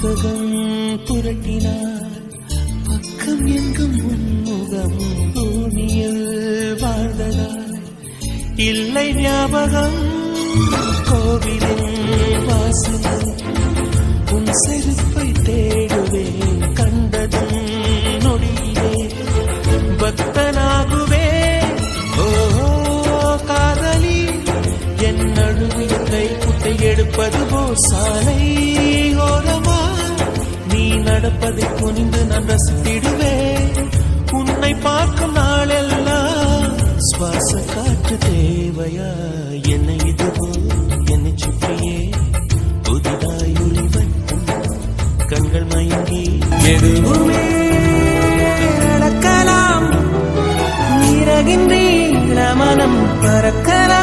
புத்தகம் புரட்டினார் பக்கம் எங்கும் உன்முகம் பூமியில் வாழ்ந்ததால் இல்லை ஞாபகம் கோவிலின் வாசல் உன் செருப்பை தேடுவேன் கண்டதும் நொடியிலே பக்தனாகுவே ஓ காதலி என் நடுவில் கை குட்டை எடுப்பது போ சாலை ஓரமா நீ நடப்பதை குனிந்து நான் ரசித்திடுவேன் உன்னை பார்க்கும் நாளெல்லாம் சுவாச காற்று தேவையா என்னை இதுவோ என்னை சுற்றியே புதிதாய் ஒளிவட்டும் கண்கள் மயங்கி எதுவுமே நடக்கலாம் நீரகின்றீ மனம் பறக்கலாம்